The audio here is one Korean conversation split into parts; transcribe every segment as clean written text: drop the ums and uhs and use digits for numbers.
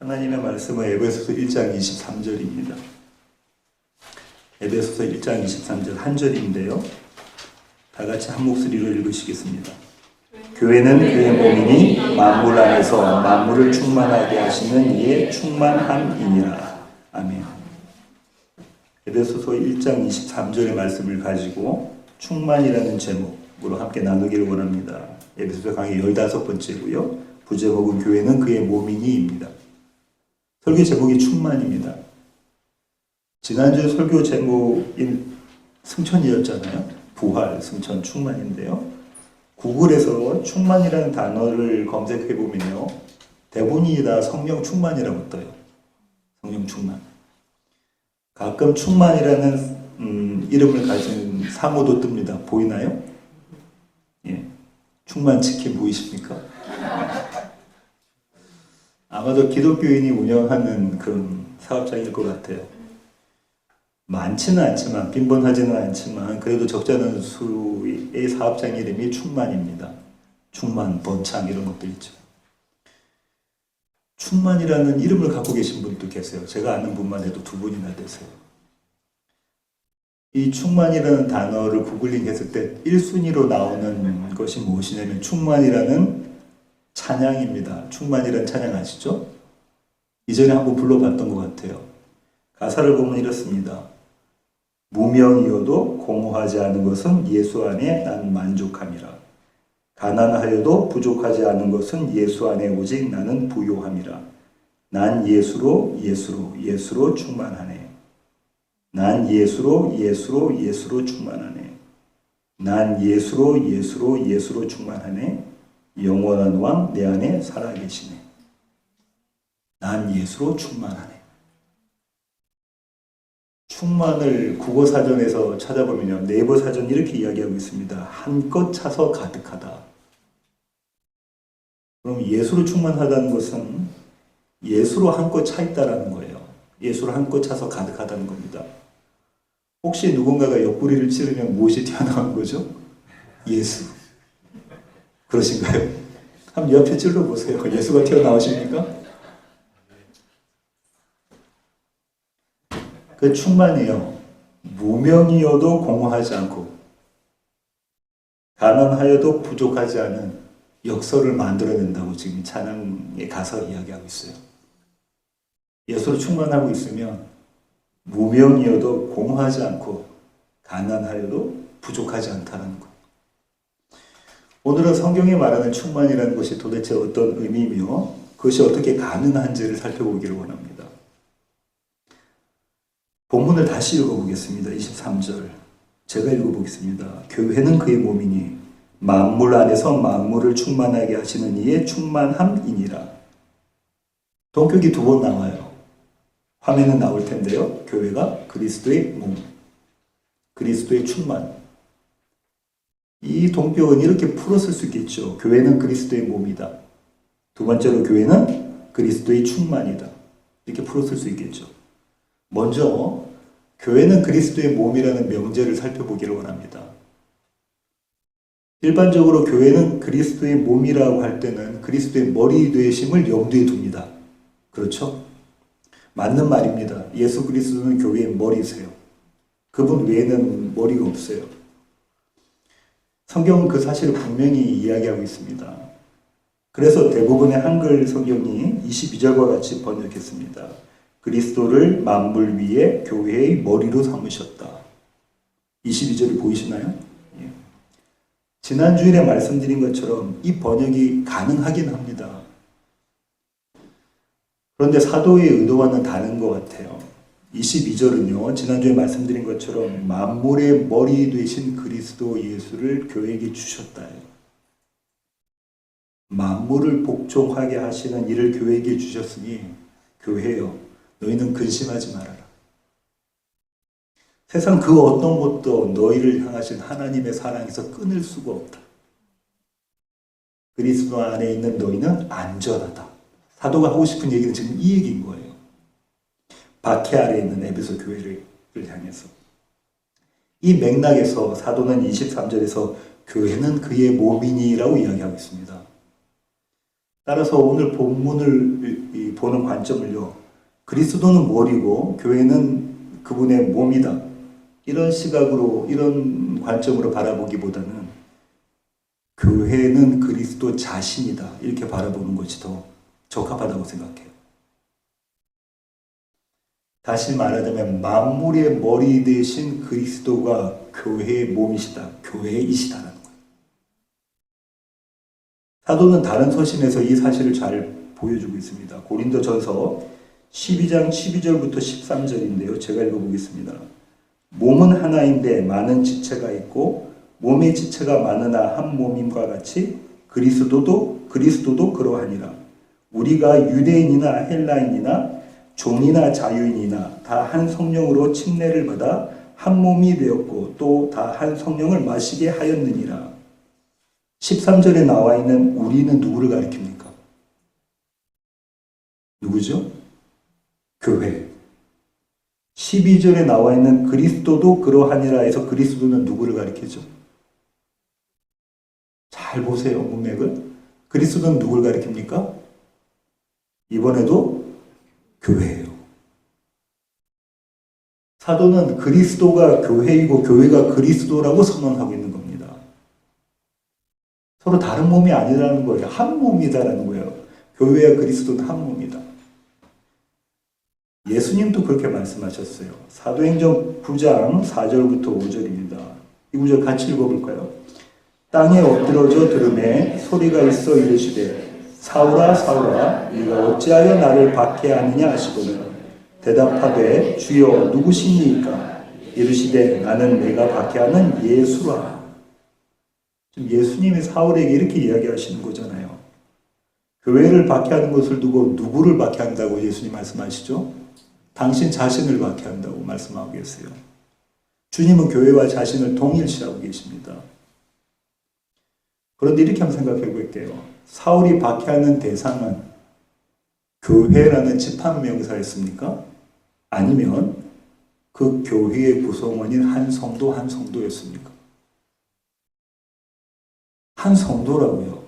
하나님의 말씀은 에베소서 1장 23절입니다. 에베소서 1장 23절 한 절인데요. 다 같이 한 목소리로 읽으시겠습니다. 교회는 그의 몸이니 만물 안에서 만물을 충만하게 하시는 이의 충만함이니라. 아멘. 에베소서 1장 23절의 말씀을 가지고 충만이라는 제목으로 함께 나누기를 원합니다. 에베소서 강의 15번째고요. 부제목은 교회는 그의 몸이니입니다. 설교 제목이 충만입니다. 지난주 설교 제목인 승천이었잖아요. 부활, 승천, 충만인데요. 구글에서 충만이라는 단어를 검색해 보면요, 대부분이 다 성령 충만이라고 떠요. 성령 충만. 가끔 충만이라는 이름을 가진 사모도 뜹니다. 보이나요? 예, 충만 치킨 보이십니까? 아마도 기독교인이 운영하는 그런 사업장일 것 같아요. 많지는 않지만, 빈번하지는 않지만, 그래도 적지 않은 수의 사업장 이름이 충만입니다. 충만, 번창 이런 것도 있죠. 충만이라는 이름을 갖고 계신 분도 계세요. 제가 아는 분만 해도 2분이나 되세요. 이 충만이라는 단어를 구글링 했을 때 1순위로 나오는 것이 무엇이냐면 충만이라는 찬양입니다. 충만이라는 찬양 아시죠? 이전에 한번 불러봤던 것 같아요. 가사를 보면 이렇습니다. 무명이어도 공허하지 않은 것은 예수 안에 난 만족함이라. 가난하여도 부족하지 않은 것은 예수 안에 오직 나는 부요함이라. 난 예수로 충만하네. 난 예수로 충만하네. 난 예수로 충만하네. 영원한 왕 내 안에 살아계시네. 난 예수로 충만하네. 충만을 국어사전에서 찾아보면요, 네이버 사전 이렇게 이야기하고 있습니다. 한껏 차서 가득하다. 그럼 예수로 충만하다는 것은 예수로 한껏 차 있다라는 거예요. 예수로 한껏 차서 가득하다는 겁니다. 혹시 누군가가 옆구리를 찌르면 무엇이 튀어나온 거죠? 예수. 그러신가요? 한번 옆에 찔러보세요. 예수가 튀어나오십니까? 그 충만이요. 무명이어도 공허하지 않고 가난하여도 부족하지 않은 역설을 만들어낸다고 지금 찬양의 가사가 이야기하고 있어요. 예수로 충만하고 있으면 무명이어도 공허하지 않고 가난하여도 부족하지 않다는 것. 오늘은 성경이 말하는 충만이라는 것이 도대체 어떤 의미이며 그것이 어떻게 가능한지를 살펴보기를 원합니다. 본문을 다시 읽어보겠습니다. 23절. 제가 읽어보겠습니다. 교회는 그의 몸이니 만물 안에서 만물을 충만하게 하시는 이의 충만함이니라. 동격이 2번 나와요. 화면은 나올 텐데요. 교회가 그리스도의 몸, 그리스도의 충만. 이 동격은 이렇게 풀었을 수 있겠죠. 교회는 그리스도의 몸이다. 2번째로 교회는 그리스도의 충만이다. 이렇게 풀었을 수 있겠죠. 먼저 교회는 그리스도의 몸이라는 명제를 살펴보기를 원합니다. 일반적으로 교회는 그리스도의 몸이라고 할 때는 그리스도의 머리 되심을 염두에 둡니다. 그렇죠? 맞는 말입니다. 예수 그리스도는 교회의 머리세요. 그분 외에는 머리가 없어요. 성경은 그 사실을 분명히 이야기하고 있습니다. 그래서 대부분의 한글 성경이 22절과 같이 번역했습니다. 그리스도를 만물 위에 교회의 머리로 삼으셨다. 22절이 보이시나요? 예. 지난주일에 말씀드린 것처럼 이 번역이 가능하긴 합니다. 그런데 사도의 의도와는 다른 것 같아요. 22절은요, 지난주에 말씀드린 것처럼 만물의 머리 되신 그리스도 예수를 교회에게 주셨다요. 만물을 복종하게 하시는 이를 교회에게 주셨으니 교회여 너희는 근심하지 말아라. 세상 그 어떤 것도 너희를 향하신 하나님의 사랑에서 끊을 수가 없다. 그리스도 안에 있는 너희는 안전하다. 사도가 하고 싶은 얘기는 지금 이 얘기인 거예요. 박해 아래에 있는 에베소 교회를 향해서. 이 맥락에서 사도는 23절에서 교회는 그의 몸이니라고 이야기하고 있습니다. 따라서 오늘 본문을 보는 관점을요. 그리스도는 머리고 교회는 그분의 몸이다. 이런 시각으로, 이런 관점으로 바라보기보다는 교회는 그리스도 자신이다. 이렇게 바라보는 것이 더 적합하다고 생각해요. 다시 말하자면 만물의 머리 대신 그리스도가 교회의 몸이시다. 교회이시다라는 거예요. 사도는 다른 서신에서 이 사실을 잘 보여주고 있습니다. 고린도전서 12장 12절부터 13절인데요. 제가 읽어보겠습니다. 몸은 하나인데 많은 지체가 있고 몸의 지체가 많으나 한 몸임과 같이 그리스도도 그러하니라. 우리가 유대인이나 헬라인이나 종이나 자유인이나 다 한 성령으로 침례를 받아 한 몸이 되었고 또 다 한 성령을 마시게 하였느니라. 13절에 나와 있는 우리는 누구를 가리킵니까? 누구죠? 교회. 12절에 나와 있는 그리스도도 그러하니라 해서 그리스도는 누구를 가리키죠? 잘 보세요. 문맥을. 그리스도는 누구를 가리킵니까? 이번에도 교회예요. 사도는 그리스도가 교회이고 교회가 그리스도라고 선언하고 있는 겁니다. 서로 다른 몸이 아니라는 거예요. 한 몸이다라는 거예요. 교회와 그리스도는 한 몸이다. 예수님도 그렇게 말씀하셨어요. 사도행전 9장 4절부터 5절입니다. 이 구절 같이 읽어볼까요? 땅에 엎드러져 들음에 소리가 있어 이르시되 사울아 사울아 네가 어찌하여 나를 박해하느냐 하시거늘 대답하되 주여 누구시니까 이르시되 나는 내가 박해하는 예수라. 지금 예수님이 사울에게 이렇게 이야기하시는 거잖아요. 교회를 박해하는 것을 두고 누구를 박해한다고 예수님 말씀하시죠? 당신 자신을 박해한다고 말씀하고 계세요. 주님은 교회와 자신을 동일시하고 계십니다. 그런데 이렇게 한번 생각해 볼게요. 사울이 박해하는 대상은 교회라는 집합명사였습니까? 아니면 그 교회의 구성원인 한 성도였습니까? 한 성도라고요.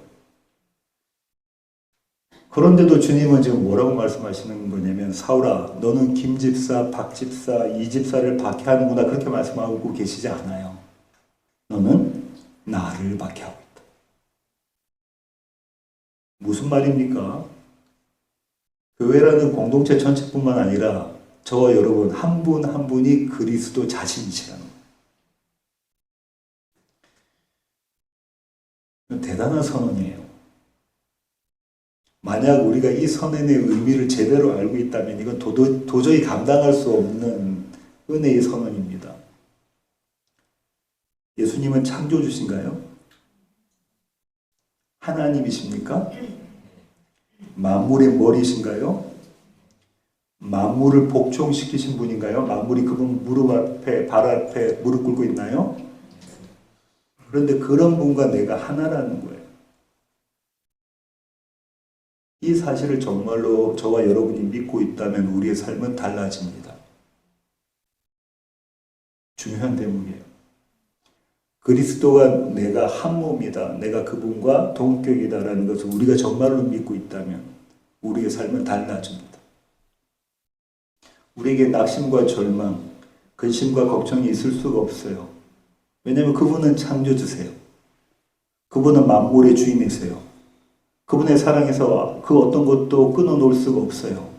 그런데도 주님은 지금 뭐라고 말씀하시는 거냐면 사울아 너는 김 집사, 박 집사, 이 집사를 박해하는구나 그렇게 말씀하고 계시지 않아요. 너는 나를 박해하고 있다. 무슨 말입니까? 교회라는 공동체 전체뿐만 아니라 저와 여러분 한 분 한 분이 그리스도 자신이시라는 거예요. 대단한 선언이에요. 만약 우리가 이 선언의 의미를 제대로 알고 있다면 이건 도저히 감당할 수 없는 은혜의 선언입니다. 예수님은 창조주신가요? 하나님이십니까? 만물의 머리신가요? 만물을 복종시키신 분인가요? 만물이 그분 무릎 앞에, 발 앞에 무릎 꿇고 있나요? 그런데 그런 분과 내가 하나라는 거예요. 이 사실을 정말로 저와 여러분이 믿고 있다면 우리의 삶은 달라집니다. 중요한 대목이에요. 그리스도가 내가 한 몸이다. 내가 그분과 동격이다라는 것을 우리가 정말로 믿고 있다면 우리의 삶은 달라집니다. 우리에게 낙심과 절망, 근심과 걱정이 있을 수가 없어요. 왜냐하면 그분은 창조주세요. 그분은 만물의 주인이세요. 그분의 사랑에서 그 어떤 것도 끊어놓을 수가 없어요.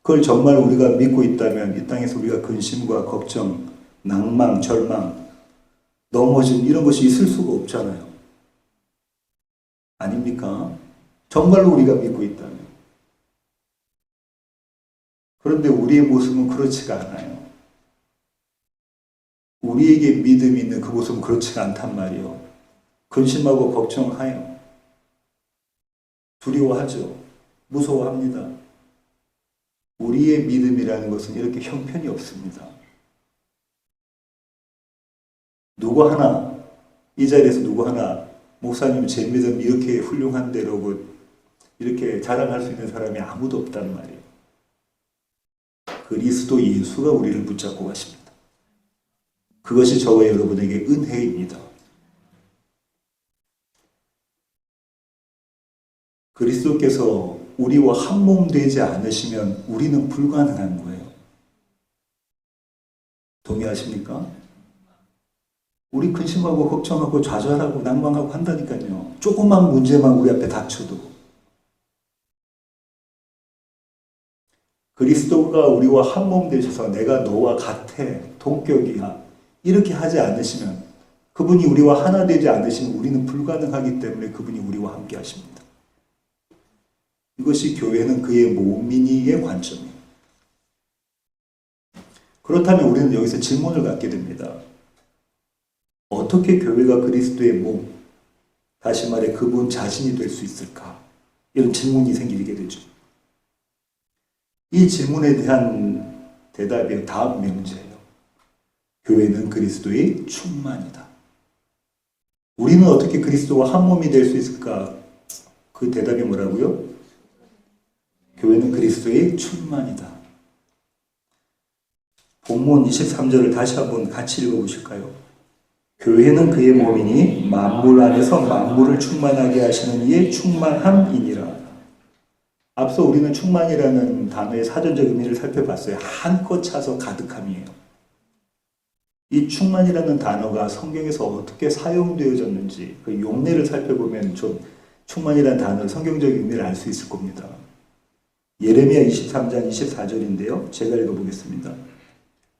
그걸 정말 우리가 믿고 있다면 이 땅에서 우리가 근심과 걱정, 낭망, 절망, 넘어짐 이런 것이 있을 수가 없잖아요. 아닙니까? 정말로 우리가 믿고 있다면. 그런데 우리의 모습은 그렇지가 않아요. 우리에게 믿음이 있는 그 모습은 그렇지가 않단 말이에요. 근심하고 걱정하여. 두려워하죠. 무서워합니다. 우리의 믿음이라는 것은 이렇게 형편이 없습니다. 누구 하나, 이 자리에서 누구 하나, 목사님 제 믿음 이렇게 훌륭한데라고 이렇게 자랑할 수 있는 사람이 아무도 없단 말이에요. 그리스도 예수가 우리를 붙잡고 가십니다. 그것이 저와 여러분에게 은혜입니다. 그리스도께서 우리와 한 몸 되지 않으시면 우리는 불가능한 거예요. 동의하십니까? 우리 근심하고 걱정하고 좌절하고 낭망하고 한다니까요. 조그만 문제만 우리 앞에 닥쳐도. 그리스도가 우리와 한 몸 되셔서 내가 너와 같아, 동격이야, 이렇게 하지 않으시면, 그분이 우리와 하나 되지 않으시면 우리는 불가능하기 때문에 그분이 우리와 함께 하십니다. 이것이 교회는 그의 몸이니의 관점이에요. 그렇다면 우리는 여기서 질문을 갖게 됩니다. 어떻게 교회가 그리스도의 몸, 다시 말해 그분 자신이 될 수 있을까? 이런 질문이 생기게 되죠. 이 질문에 대한 대답이 다음 문제예요. 교회는 그리스도의 충만이다. 우리는 어떻게 그리스도와 한 몸이 될 수 있을까? 그 대답이 뭐라고요? 교회는 그리스도의 충만이다. 본문 23절을 다시 한번 같이 읽어보실까요? 교회는 그의 몸이니 만물 안에서 만물을 충만하게 하시는 이의 충만함이니라. 앞서 우리는 충만이라는 단어의 사전적 의미를 살펴봤어요. 한껏 차서 가득함이에요. 이 충만이라는 단어가 성경에서 어떻게 사용되어졌는지 그 용례를 살펴보면 좀 충만이라는 단어의 성경적 의미를 알 수 있을 겁니다. 예레미야 23장 24절인데요. 제가 읽어보겠습니다.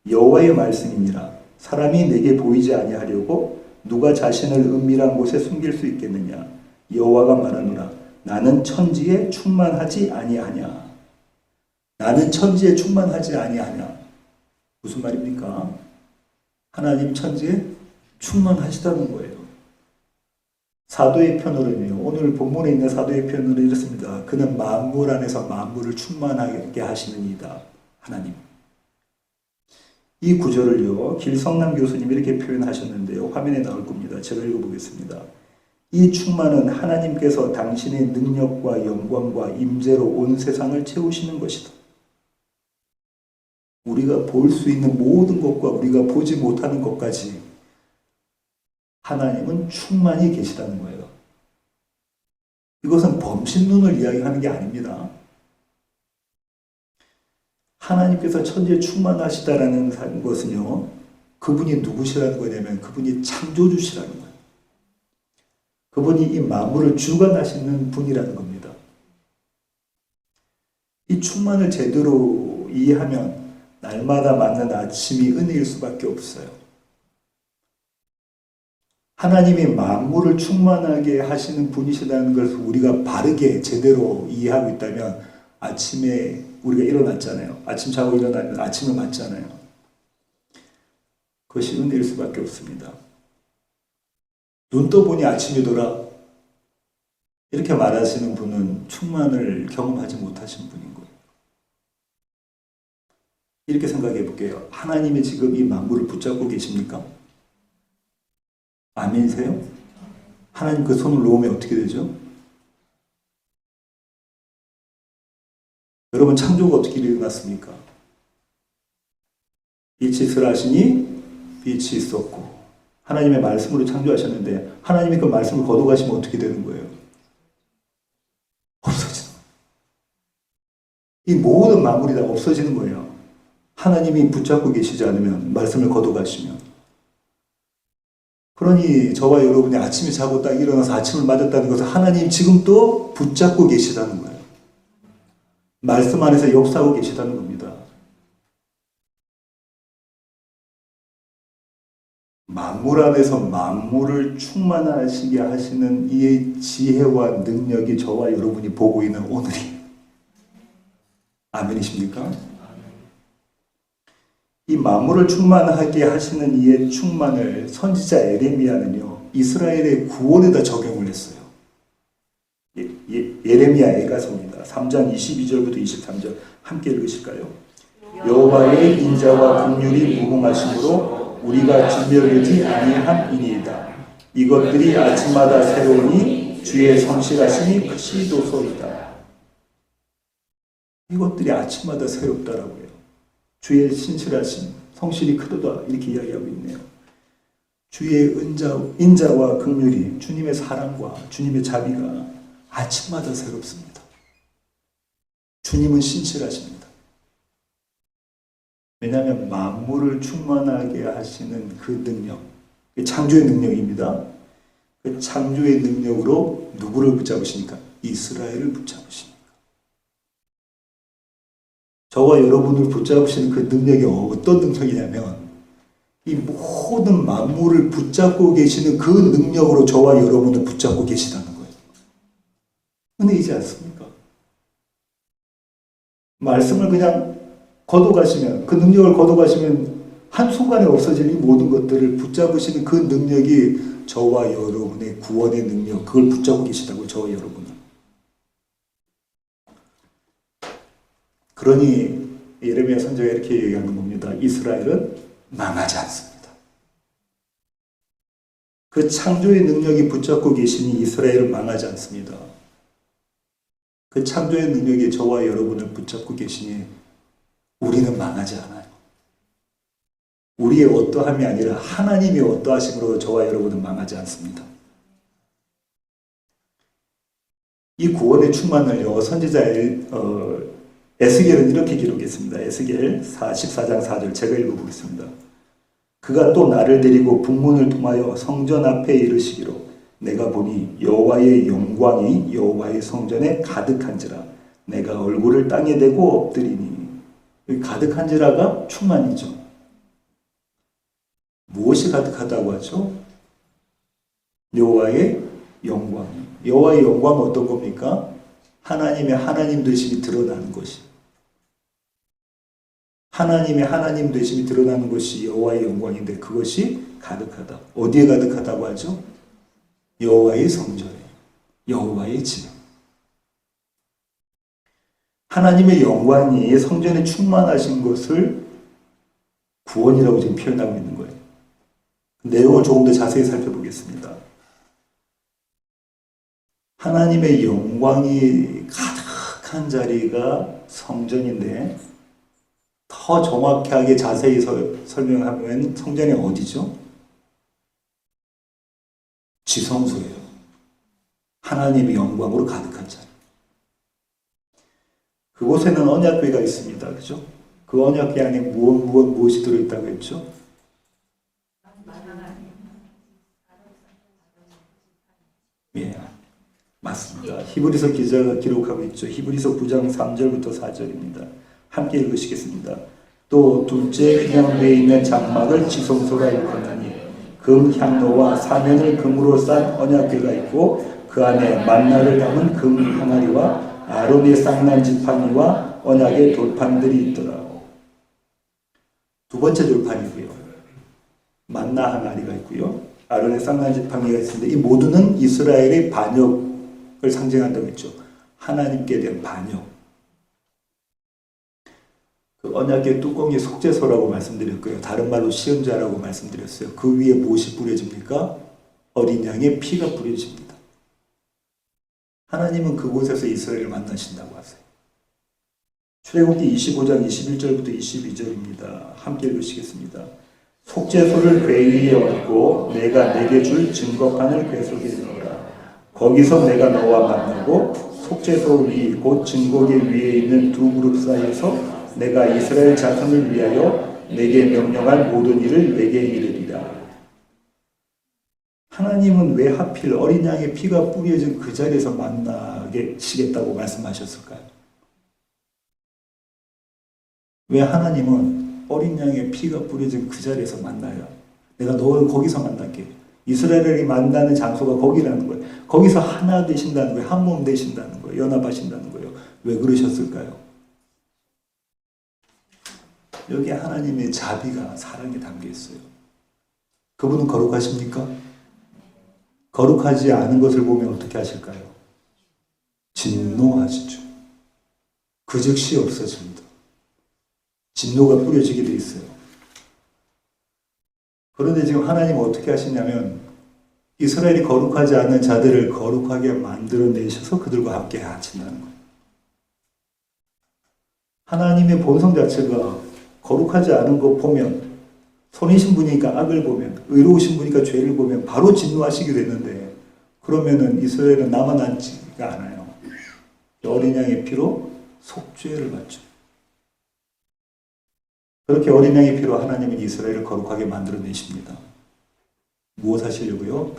여호와의 말씀이니라. 사람이 내게 보이지 아니하려고 누가 자신을 은밀한 곳에 숨길 수 있겠느냐. 여호와가 말하노라. 나는 천지에 충만하지 아니하냐. 나는 천지에 충만하지 아니하냐. 무슨 말입니까? 하나님 천지에 충만하시다는 거예요. 사도의 편으로는요. 오늘 본문에 있는 사도의 편으로는 이렇습니다. 그는 만물 안에서 만물을 충만하게 하시는 이다. 하나님. 이 구절을요. 길성남 교수님이 이렇게 표현하셨는데요. 화면에 나올 겁니다. 제가 읽어보겠습니다. 이 충만은 하나님께서 당신의 능력과 영광과 임재로 온 세상을 채우시는 것이다. 우리가 볼 수 있는 모든 것과 우리가 보지 못하는 것까지 하나님은 충만히 계시다는 거예요. 이것은 범신론을 이야기하는 게 아닙니다. 하나님께서 천지에 충만하시다라는 것은요, 그분이 누구시라는 거냐면 그분이 창조주시라는 거예요. 그분이 이 만물을 주관하시는 분이라는 겁니다. 이 충만을 제대로 이해하면 날마다 맞는 아침이 은혜일 수밖에 없어요. 하나님이 만물을 충만하게 하시는 분이시라는 것을 우리가 바르게 제대로 이해하고 있다면 아침에 우리가 일어났잖아요. 아침 자고 일어나면 아침을 맞잖아요. 그것이 은혜일 수밖에 없습니다. 눈 떠보니 아침이더라. 이렇게 말하시는 분은 충만을 경험하지 못하신 분인 거예요. 이렇게 생각해 볼게요. 하나님이 지금 이 만물을 붙잡고 계십니까? 아멘이세요? 하나님 그 손을 놓으면 어떻게 되죠? 여러분 창조가 어떻게 일어났습니까? 빛이 있으라시니 빛이 있었고 하나님의 말씀으로 창조하셨는데 하나님이 그 말씀을 거둬가시면 어떻게 되는 거예요? 없어지는 거예요. 이 모든 만물이 다 없어지는 거예요. 하나님이 붙잡고 계시지 않으면 말씀을 거둬가시면. 그러니 저와 여러분이 아침에 자고 딱 일어나서 아침을 맞았다는 것은 하나님 지금 또 붙잡고 계시다는 거예요. 말씀 안에서 역사하고 계시다는 겁니다. 만물 안에서 만물을 충만하시게 하시는 이의 지혜와 능력이 저와 여러분이 보고 있는 오늘이 아멘이십니까? 이 만물을 충만하게 하시는 이의 충만을 선지자 에레미야는요 이스라엘의 구원에다 적용을 했어요. 예레미야 애가서입니다. 3장 22절부터 23절 함께 읽으실까요? 여호와의 인자와 긍휼이 무궁하심으로 우리가 진멸되지 아니함이니이다. 이것들이 아침마다 새로우니 주의 성실하심이 크시도소이다. 이것들이 아침마다 새롭다라고 해요. 주의 신실하심, 성실이 크도다 이렇게 이야기하고 있네요. 주의 인자와 긍휼이 주님의 사랑과 주님의 자비가 아침마다 새롭습니다. 주님은 신실하십니다. 왜냐하면 만물을 충만하게 하시는 그 능력, 창조의 능력입니다. 그 창조의 능력으로 누구를 붙잡으시니까? 이스라엘을 붙잡으시니까. 저와 여러분을 붙잡으시는 그 능력이 어떤 능력이냐면 이 모든 만물을 붙잡고 계시는 그 능력으로 저와 여러분을 붙잡고 계시다는 거예요. 은혜이지 않습니까? 말씀을 그냥 걷어가시면, 그 능력을 걷어가시면 한순간에 없어질 이 모든 것들을 붙잡으시는 그 능력이 저와 여러분의 구원의 능력, 그걸 붙잡고 계시다고요. 저와 여러분은. 그러니 예레미야 선지자가 이렇게 얘기하는 겁니다. 이스라엘은 망하지 않습니다. 그 창조의 능력이 붙잡고 계시니 이스라엘은 망하지 않습니다. 그 창조의 능력이 저와 여러분을 붙잡고 계시니 우리는 망하지 않아요. 우리의 어떠함이 아니라 하나님의 어떠하심으로 저와 여러분은 망하지 않습니다. 이 구원의 충만을요, 선지자 에스겔은 이렇게 기록했습니다. 에스겔 44장 4절 제가 읽어보겠습니다. 그가 또 나를 데리고 북문을 통하여 성전 앞에 이르시기로 내가 보니 여호와의 영광이 여호와의 성전에 가득한지라 내가 얼굴을 땅에 대고 엎드리니. 가득한지라가 충만이죠. 무엇이 가득하다고 하죠? 여호와의 영광. 여호와의 영광은 어떤 겁니까? 하나님의 하나님 되심이 드러나는 것이. 하나님의 하나님 되심이 드러나는 것이 여호와의 영광인데 그것이 가득하다. 어디에 가득하다고 하죠? 여호와의 성전에, 여호와의 집에. 하나님의 영광이 성전에 충만하신 것을 구원이라고 지금 표현하고 있는 거예요. 내용을 조금 더 자세히 살펴보겠습니다. 하나님의 영광이 가득한 자리가 성전인데 더 정확하게 자세히 설명하면 성전이 어디죠? 지성소예요. 하나님의 영광으로 가득한 자리. 그곳에는 언약궤가 있습니다. 그죠? 그 언약궤 안에 무엇이 들어있다고 했죠? 예, 맞습니다. 히브리서 기자가 기록하고 있죠. 히브리서 9장 3절부터 4절입니다. 함께 읽으시겠습니다. 또 둘째 기념대에 있는 장막을 지성소가 일컫나니 금 향로와 사면을 금으로 싼 언약궤가 있고 그 안에 만나를 담은 금 항아리와 아론의 쌍난 지팡이와 언약의 돌판들이 있더라. 두 번째 돌판이고요. 만나 항아리가 있고요. 아론의 쌍난 지팡이가 있습니다. 이 모두는 이스라엘의 반역을 상징한다고 했죠. 하나님께 대한 반역. 그 언약의 뚜껑이 속죄소라고 말씀드렸고요. 다른 말로 시은자라고 말씀드렸어요. 그 위에 무엇이 뿌려집니까? 어린 양의 피가 뿌려집니다. 하나님은 그곳에서 이스라엘을 만나신다고 하세요. 출애굽기 25장 21절부터 22절입니다. 함께 읽으시겠습니다. 속죄소를 궤 위에 얹고 내가 내게 줄 증거판을 궤 속에 넣어라. 거기서 내가 너와 만나고 속죄소 위 곧 증거궤 위에 있는 두 그룹 사이에서 내가 이스라엘 자손을 위하여 내게 명령할 모든 일을 내게 이르리라. 하나님은 왜 하필 어린 양의 피가 뿌려진 그 자리에서 만나게 시겠다고 말씀하셨을까요? 왜 하나님은 어린 양의 피가 뿌려진 그 자리에서 만나요? 내가 너를 거기서 만날게. 이스라엘이 만나는 장소가 거기라는 거예요. 거기서 하나 되신다는 거예요. 한 몸 되신다는 거예요. 연합하신다는 거예요. 왜 그러셨을까요? 여기 하나님의 자비가 사랑에 담겨 있어요. 그분은 거룩하십니까? 거룩하지 않은 것을 보면 어떻게 하실까요? 진노하시죠. 그 즉시 없어집니다. 진노가 뿌려지게 돼 있어요. 그런데 지금 하나님은 어떻게 하시냐면 이스라엘이 거룩하지 않은 자들을 거룩하게 만들어내셔서 그들과 함께 하신다는 거예요. 하나님의 본성 자체가 거룩하지 않은 거 보면 선이신 분이니까 악을 보면 의로우신 분이니까 죄를 보면 바로 진노하시게 되는데 그러면은 이스라엘은 나만 않아요. 어린 양의 피로 속죄를 받죠. 그렇게 어린 양의 피로 하나님은 이스라엘을 거룩하게 만들어내십니다. 무엇 하시려고요?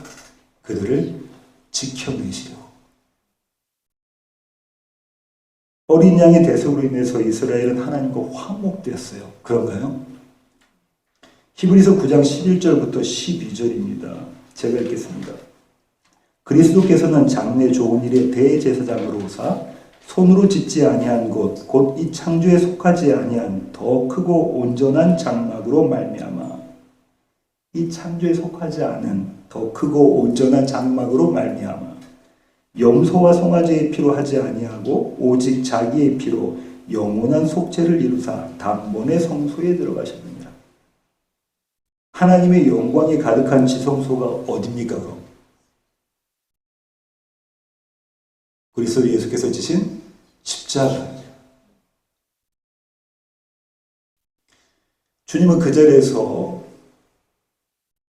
그들을 지켜내시려고. 어린 양의 대속으로 인해서 이스라엘은 하나님과 화목되었어요. 그런가요? 히브리서 9장 11절부터 12절입니다. 제가 읽겠습니다. 그리스도께서는 장래 좋은 일의 대제사장으로 오사 손으로 짓지 아니한 것 곧 이 창조에 속하지 아니한 더 크고 온전한 장막으로 말미암아 이 창조에 속하지 않은 더 크고 온전한 장막으로 말미암아 염소와 송아지의 피로 하지 아니하고 오직 자기의 피로 영원한 속죄를 이루사 단번에 성소에 들어가셨느니라. 하나님의 영광이 가득한 지성소가 어디입니까 그럼? 그리스도 예수께서 지신 십자가예요. 주님은 그 자리에서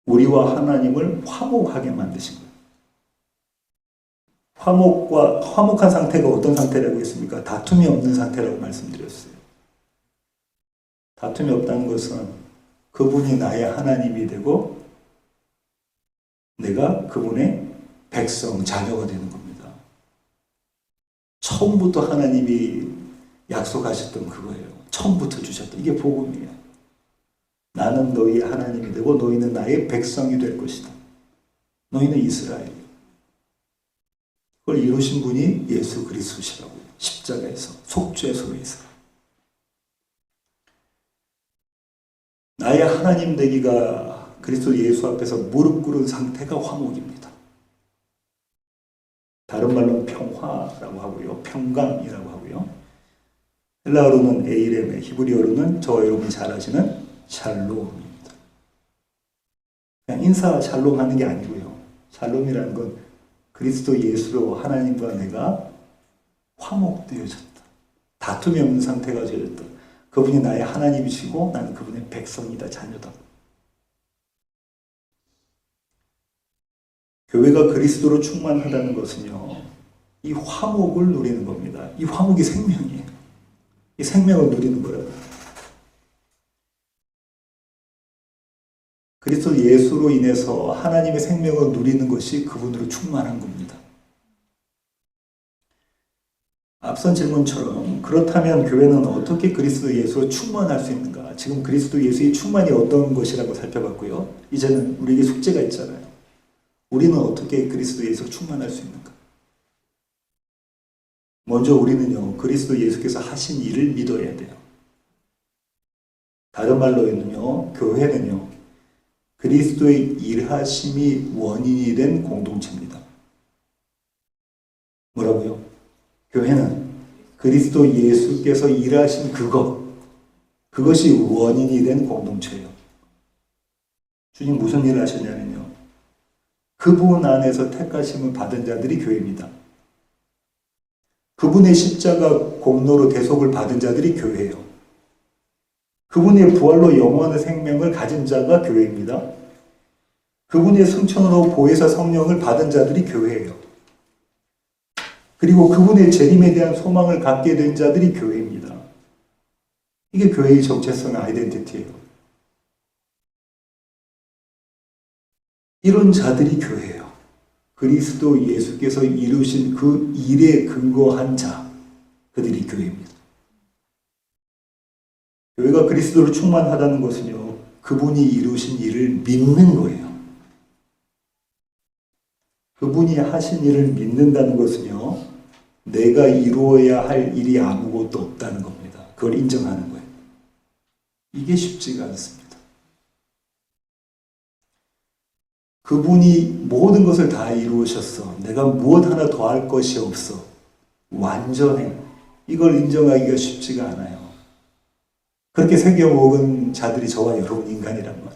우리와 하나님을 화목하게 만드신 거예요. 화목한 상태가 어떤 상태라고 했습니까? 다툼이 없는 상태라고 말씀드렸어요. 다툼이 없다는 것은 그분이 나의 하나님이 되고 내가 그분의 백성, 자녀가 되는 겁니다. 처음부터 하나님이 약속하셨던 그거예요. 처음부터 주셨던 이게 복음이에요. 나는 너희의 하나님이 되고 너희는 나의 백성이 될 것이다. 너희는 이스라엘이요. 그걸 이루신 분이 예수 그리스도시라고요. 십자가에서 속죄소로 해서 나의 하나님 되기가 그리스도 예수 앞에서 무릎 꿇은 상태가 화목입니다. 다른 말로는 평화라고 하고요. 평강이라고 하고요. 헬라어로는 에이레메, 히브리어로는 저와 여러분이 잘 아시는 샬롬입니다. 그냥 인사 샬롬 하는 게 아니고요. 샬롬이라는 건 그리스도 예수로 하나님과 내가 화목되어졌다. 다툼이 없는 상태가 되어졌다. 그분이 나의 하나님이시고 나는 그분의 백성이다, 자녀다. 교회가 그리스도로 충만하다는 것은요, 이 화목을 누리는 겁니다. 이 화목이 생명이에요. 이 생명을 누리는 거예요. 그리스도 예수로 인해서 하나님의 생명을 누리는 것이 그분으로 충만한 겁니다. 앞선 질문처럼 그렇다면 교회는 어떻게 그리스도 예수로 충만할 수 있는가? 지금 그리스도 예수의 충만이 어떤 것이라고 살펴봤고요. 이제는 우리에게 숙제가 있잖아요. 우리는 어떻게 그리스도 예수로 충만할 수 있는가? 먼저 우리는요, 그리스도 예수께서 하신 일을 믿어야 돼요. 다른 말로는요, 교회는요, 그리스도의 일하심이 원인이 된 공동체입니다. 뭐라고요? 교회는 그리스도 예수께서 일하신 그것이 원인이 된 공동체예요. 주님 무슨 일을 하셨냐면요, 그분 안에서 택하심을 받은 자들이 교회입니다. 그분의 십자가 공로로 대속을 받은 자들이 교회예요. 그분의 부활로 영원한 생명을 가진 자가 교회입니다. 그분의 승천으로 보혜사 성령을 받은 자들이 교회예요. 그리고 그분의 재림에 대한 소망을 갖게 된 자들이 교회입니다. 이게 교회의 정체성 아이덴티티예요. 이런 자들이 교회예요. 그리스도 예수께서 이루신 그 일에 근거한 자, 그들이 교회입니다. 교회가 그리스도로 충만하다는 것은요, 그분이 이루신 일을 믿는 거예요. 그분이 하신 일을 믿는다는 것은요, 내가 이루어야 할 일이 아무것도 없다는 겁니다. 그걸 인정하는 거예요. 이게 쉽지가 않습니다. 그분이 모든 것을 다 이루셨어. 내가 무엇 하나 더 할 것이 없어. 완전해. 이걸 인정하기가 쉽지가 않아요. 그렇게 새겨먹은 자들이 저와 여러분 인간이란 말.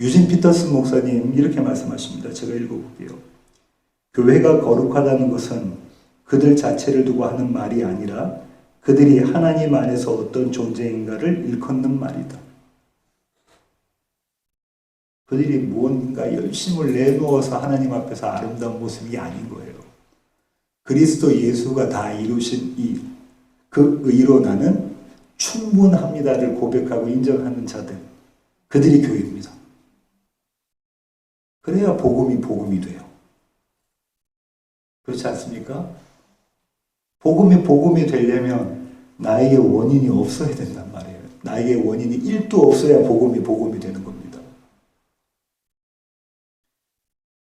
유진 피터슨 목사님 이렇게 말씀하십니다. 제가 읽어볼게요. 교회가 거룩하다는 것은 그들 자체를 두고 하는 말이 아니라 그들이 하나님 안에서 어떤 존재인가를 일컫는 말이다. 그들이 무언가 열심을 내놓아서 하나님 앞에서 아름다운 모습이 아닌 거예요. 그리스도 예수가 다 이루신 그 의로 나는 충분합니다를 고백하고 인정하는 자들, 그들이 교회입니다. 그래야 복음이 돼요. 그렇지 않습니까? 복음이 되려면 나에게 원인이 없어야 된단 말이에요. 나에게 원인이 1도 없어야 복음이 되는 겁니다.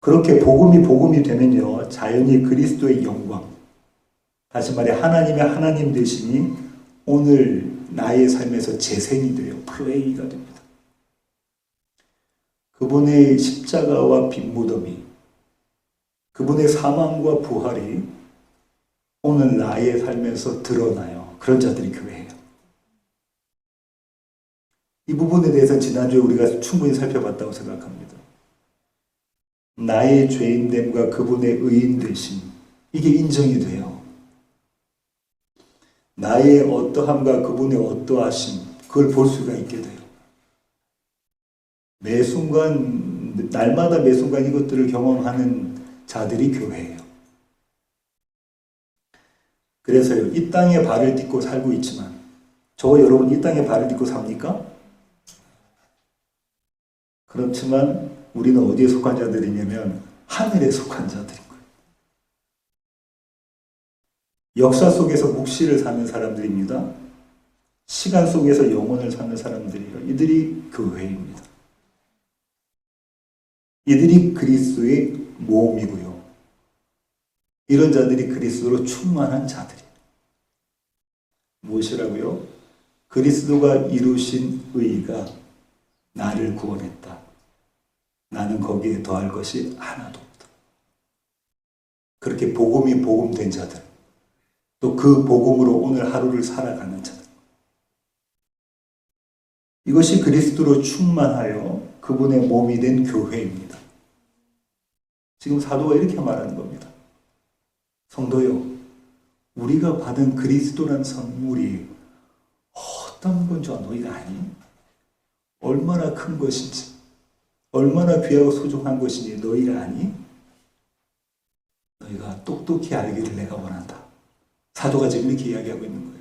그렇게 복음이 되면요, 자연히 그리스도의 영광, 다시 말해 하나님의 하나님 되심이 오늘 나의 삶에서 재생이 돼요. 플레이가 됩니다. 그분의 십자가와 빈 무덤이, 그분의 사망과 부활이 오늘 나의 삶에서 드러나요. 그런 자들이 교회예요. 이 부분에 대해서 지난주에 우리가 충분히 살펴봤다고 생각합니다. 나의 죄인됨과 그분의 의인되심, 이게 인정이 돼요. 나의 어떠함과 그분의 어떠하심, 그걸 볼 수가 있게 돼요. 매 순간, 날마다 매 순간 이것들을 경험하는 자들이 교회예요. 그래서요, 이 땅에 발을 딛고 살고 있지만, 저와 여러분 이 땅에 발을 딛고 삽니까? 그렇지만 우리는 어디에 속한 자들이냐면 하늘에 속한 자들인 거예요. 역사 속에서 묵시를 사는 사람들입니다. 시간 속에서 영혼을 사는 사람들이에요. 이들이 교회입니다. 이들이 그리스도의 모험이고요. 이런 자들이 그리스도로 충만한 자들이에요. 무엇이라고요? 그리스도가 이루신 의가 나를 구원했다. 나는 거기에 더할 것이 하나도 없다. 그렇게 복음이 복음된 자들, 또 그 복음으로 오늘 하루를 살아가는 자들, 이것이 그리스도로 충만하여 그분의 몸이 된 교회입니다. 지금 사도가 이렇게 말하는 겁니다. 성도요, 우리가 받은 그리스도란 선물이 어떤 건 줄 너희가 아니? 얼마나 큰 것인지, 얼마나 귀하고 소중한 것인지 너희가 아니? 너희가 똑똑히 알기를 내가 원한다. 사도가 지금 이렇게 이야기하고 있는 거예요.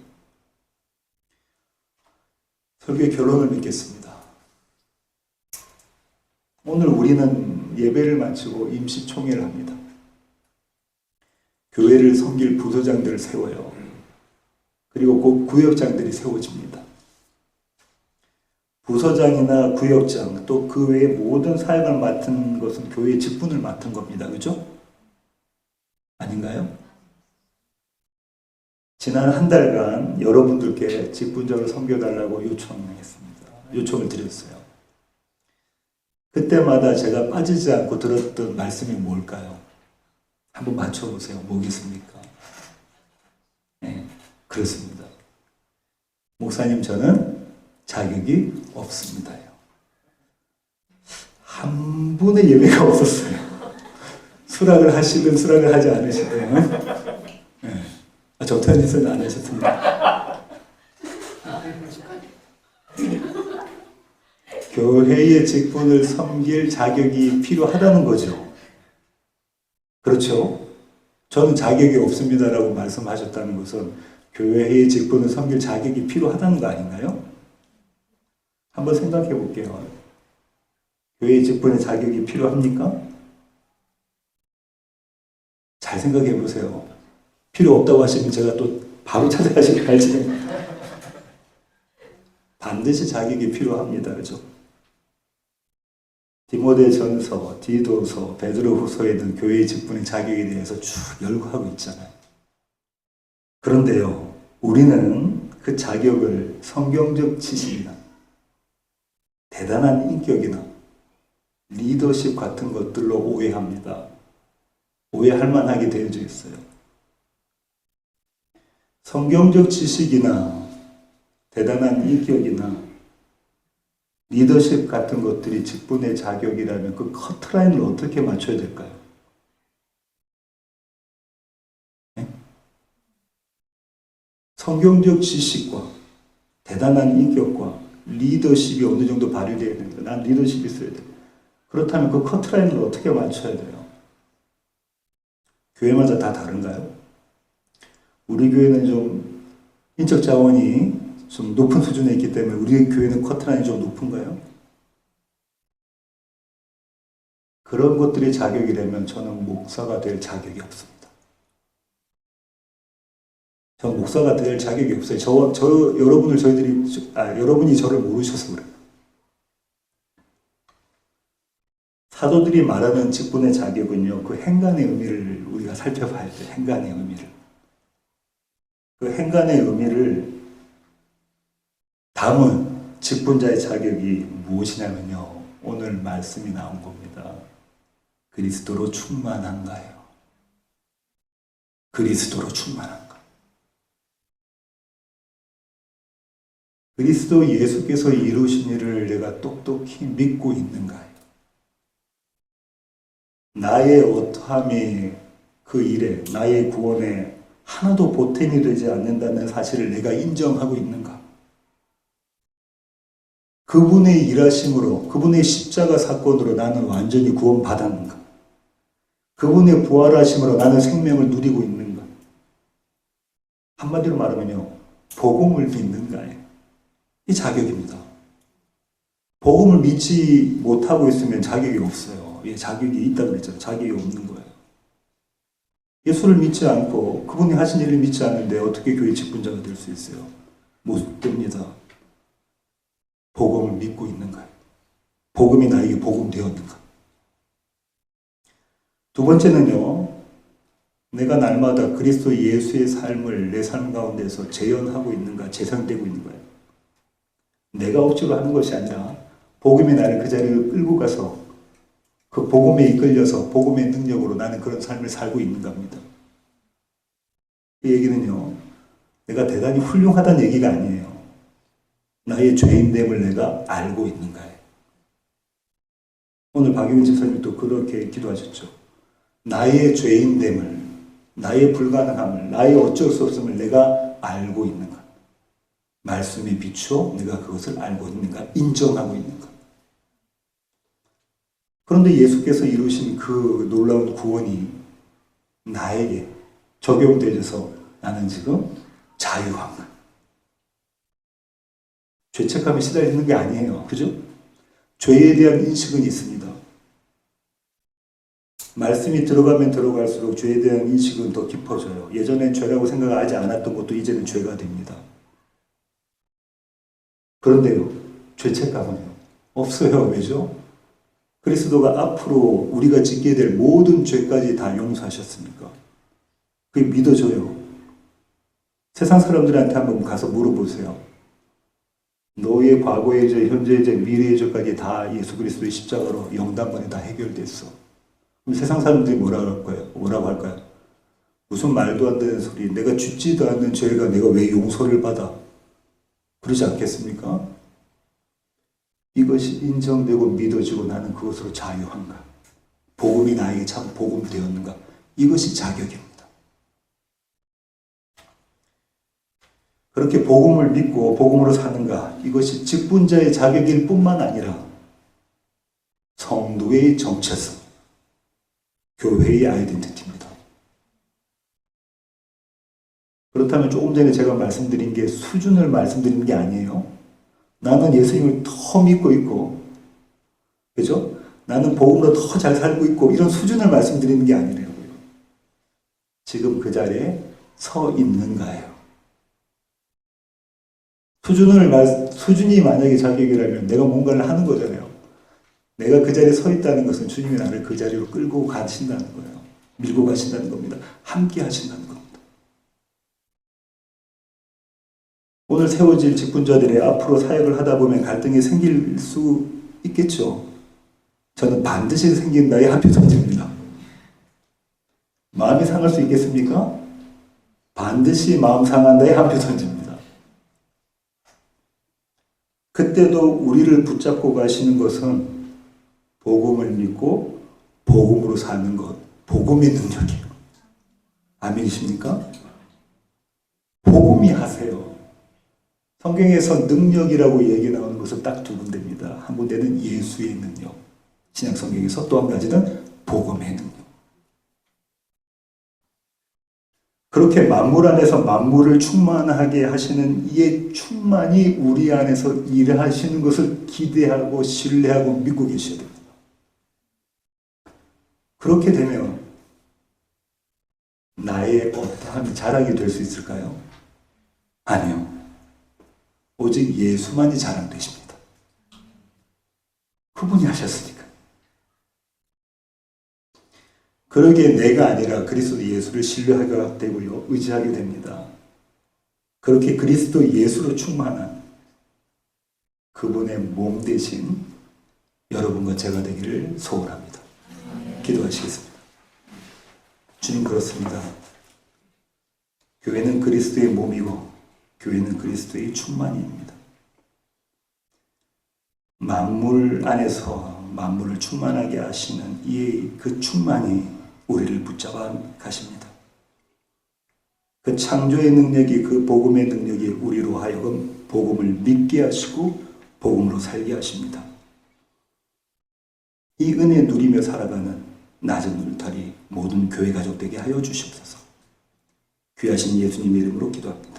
설교의 결론을 맺겠습니다. 오늘 우리는 예배를 마치고 임시총회를 합니다. 교회를 섬길 부서장들을 세워요. 그리고 곧 구역장들이 세워집니다. 부서장이나 구역장, 또 그 외의 모든 사역을 맡은 것은 교회의 직분을 맡은 겁니다. 그죠? 아닌가요? 지난 한 달간 여러분들께 직분자를 섬겨달라고 요청을 드렸어요. 그때마다 제가 빠지지 않고 들었던 말씀이 뭘까요? 한번 맞춰보세요. 뭐겠습니까? 네, 그렇습니다. 목사님, 저는 자격이 없습니다요. 한 분의 예배가 없었어요. 수락을 하시든 수락을 하지 않으시든. 네. 정태현님은 안 하셨습니다. 교회의 직분을 섬길 자격이 필요하다는 거죠. 그렇죠? 저는 자격이 없습니다라고 말씀하셨다는 것은 교회의 직분을 섬길 자격이 필요하다는 거 아닌가요? 한번 생각해 볼게요. 교회의 직분의 자격이 필요합니까? 잘 생각해 보세요. 필요 없다고 하시면 제가 또 바로 찾아가시길 알지. 반드시 자격이 필요합니다. 그죠? 디모데전서, 디도서, 베드로후서에는 교회의 직분의 자격에 대해서 쭉 열거하고 있잖아요. 그런데요, 우리는 그 자격을 성경적 지식이나 대단한 인격이나 리더십 같은 것들로 오해합니다. 오해할 만하게 되어져 있어요. 성경적 지식이나 대단한 인격이나 리더십 같은 것들이 직분의 자격이라면 그 커트라인을 어떻게 맞춰야 될까요? 네? 성경적 지식과 대단한 인격과 리더십이 어느 정도 발휘되어야 됩니다. 난 리더십이 있어야 돼요. 그렇다면 그 커트라인을 어떻게 맞춰야 돼요? 교회마다 다 다른가요? 우리 교회는 좀 인적 자원이 좀 높은 수준에 있기 때문에 우리 교회는 커트라인이 좀 높은가요? 그런 것들이 자격이라면 저는 목사가 될 자격이 없습니다. 저는 목사가 될 자격이 없어요. 여러분이 저를 모르셔서 그래요. 사도들이 말하는 직분의 자격은요, 그 행간의 의미를 우리가 살펴봐야 돼요. 행간의 의미를. 그 행간의 의미를 담은 직분자의 자격이 무엇이냐면요, 오늘 말씀이 나온 겁니다. 그리스도로 충만한가요? 그리스도로 충만한가? 그리스도 예수께서 이루신 일을 내가 똑똑히 믿고 있는가요? 나의 어떠함이 그 일에, 나의 구원에 하나도 보탬이 되지 않는다는 사실을 내가 인정하고 있는가? 그분의 일하심으로, 그분의 십자가 사건으로 나는 완전히 구원받았는가? 그분의 부활하심으로 나는 생명을 누리고 있는가? 한마디로 말하면요, 복음을 믿는가요? 이 자격입니다. 복음을 믿지 못하고 있으면 자격이 없어요. 예, 자격이 있다고 그랬잖아요. 자격이 없는 거예요. 예수를 믿지 않고 그분이 하신 일을 믿지 않는데 어떻게 교회 직분자가 될 수 있어요? 못 됩니다. 복음을 믿고 있는가요? 복음이 나에게 복음 되었는가? 두 번째는요, 내가 날마다 그리스도 예수의 삶을 내 삶 가운데서 재현하고 있는가, 재생되고 있는 거예요. 내가 억지로 하는 것이 아니라 복음이 나를 그 자리로 끌고 가서 그 복음에 이끌려서 복음의 능력으로 나는 그런 삶을 살고 있는가 합니다. 이 얘기는요, 내가 대단히 훌륭하다는 얘기가 아니에요. 나의 죄인됨을 내가 알고 있는가요? 오늘 박유민 집사님도 그렇게 기도하셨죠. 나의 죄인됨을, 나의 불가능함을, 나의 어쩔 수 없음을 내가 알고 있는가? 말씀에 비추어 내가 그것을 알고 있는가? 인정하고 있는가? 그런데 예수께서 이루신 그 놀라운 구원이 나에게 적용되어서 나는 지금 자유한가? 죄책감에 시달리는 게 아니에요. 그죠? 죄에 대한 인식은 있습니다. 말씀이 들어가면 들어갈수록 죄에 대한 인식은 더 깊어져요. 예전엔 죄라고 생각하지 않았던 것도 이제는 죄가 됩니다. 그런데요, 죄책감은요? 없어요. 왜죠? 그리스도가 앞으로 우리가 짓게 될 모든 죄까지 다 용서하셨으니까. 그게 믿어져요. 세상 사람들한테 한번 가서 물어보세요. 너의 과거의 죄, 현재의 죄, 미래의 죄까지 다 예수 그리스도의 십자가로 영단번에 다 해결됐어. 그럼 세상 사람들이 뭐라고 할까요? 무슨 말도 안 되는 소리, 내가 죽지도 않는 죄가 내가 왜 용서를 받아? 그러지 않겠습니까? 이것이 인정되고 믿어지고 나는 그것으로 자유한가? 복음이 나에게 참 복음이 되었는가? 이것이 자격입니다. 그렇게 복음을 믿고 복음으로 사는가? 이것이 직분자의 자격일 뿐만 아니라 성도의 정체성, 교회의 아이덴티티입니다. 그렇다면 조금 전에 제가 말씀드린 게 수준을 말씀드리는 게 아니에요. 나는 예수님을 더 믿고 있고, 그죠? 나는 복음으로 더 잘 살고 있고, 이런 수준을 말씀드리는 게 아니래요. 지금 그 자리에 서 있는가요? 수준이 만약에 자격이라면 내가 뭔가를 하는 거잖아요. 내가 그 자리에 서 있다는 것은 주님이 나를 그 자리로 끌고 가신다는 거예요. 밀고 가신다는 겁니다. 함께 하신다는 겁니다. 오늘 세워질 직분자들의 앞으로 사역을 하다 보면 갈등이 생길 수 있겠죠. 저는 반드시 생긴다에 한 표 던집니다. 마음이 상할 수 있겠습니까? 반드시 마음 상한다에 한 표 던집니다. 그때도 우리를 붙잡고 가시는 것은 복음을 믿고 복음으로 사는 것, 복음의 능력이에요. 아멘이십니까? 복음이 하세요. 성경에서 능력이라고 얘기 나오는 것은 딱 두 군데입니다. 한 군데는 예수의 능력, 신약 성경에서 또 한 가지는 복음의 능력. 그렇게 만물 안에서 만물을 충만하게 하시는 이의 충만이 우리 안에서 일하시는 것을 기대하고 신뢰하고 믿고 계셔야 됩니다. 그렇게 되면 나의 어떠한 자랑이 될 수 있을까요? 아니요. 오직 예수만이 자랑되십니다. 그분이 하셨으니까. 그러기에 내가 아니라 그리스도 예수를 신뢰하게 되고요. 의지하게 됩니다. 그렇게 그리스도 예수로 충만한 그분의 몸 대신 여러분과 제가 되기를 소원합니다. 기도하시겠습니다. 주님, 그렇습니다. 교회는 그리스도의 몸이고 교회는 그리스도의 충만입니다. 만물 안에서 만물을 충만하게 하시는 이 그 충만이 우리를 붙잡아 가십니다. 그 창조의 능력이, 그 복음의 능력이 우리로 하여금 복음을 믿게 하시고 복음으로 살게 하십니다. 이 은혜 누리며 살아가는 낮은 울타리 모든 교회 가족 되게 하여 주시옵소서. 귀하신 예수님의 이름으로 기도합니다.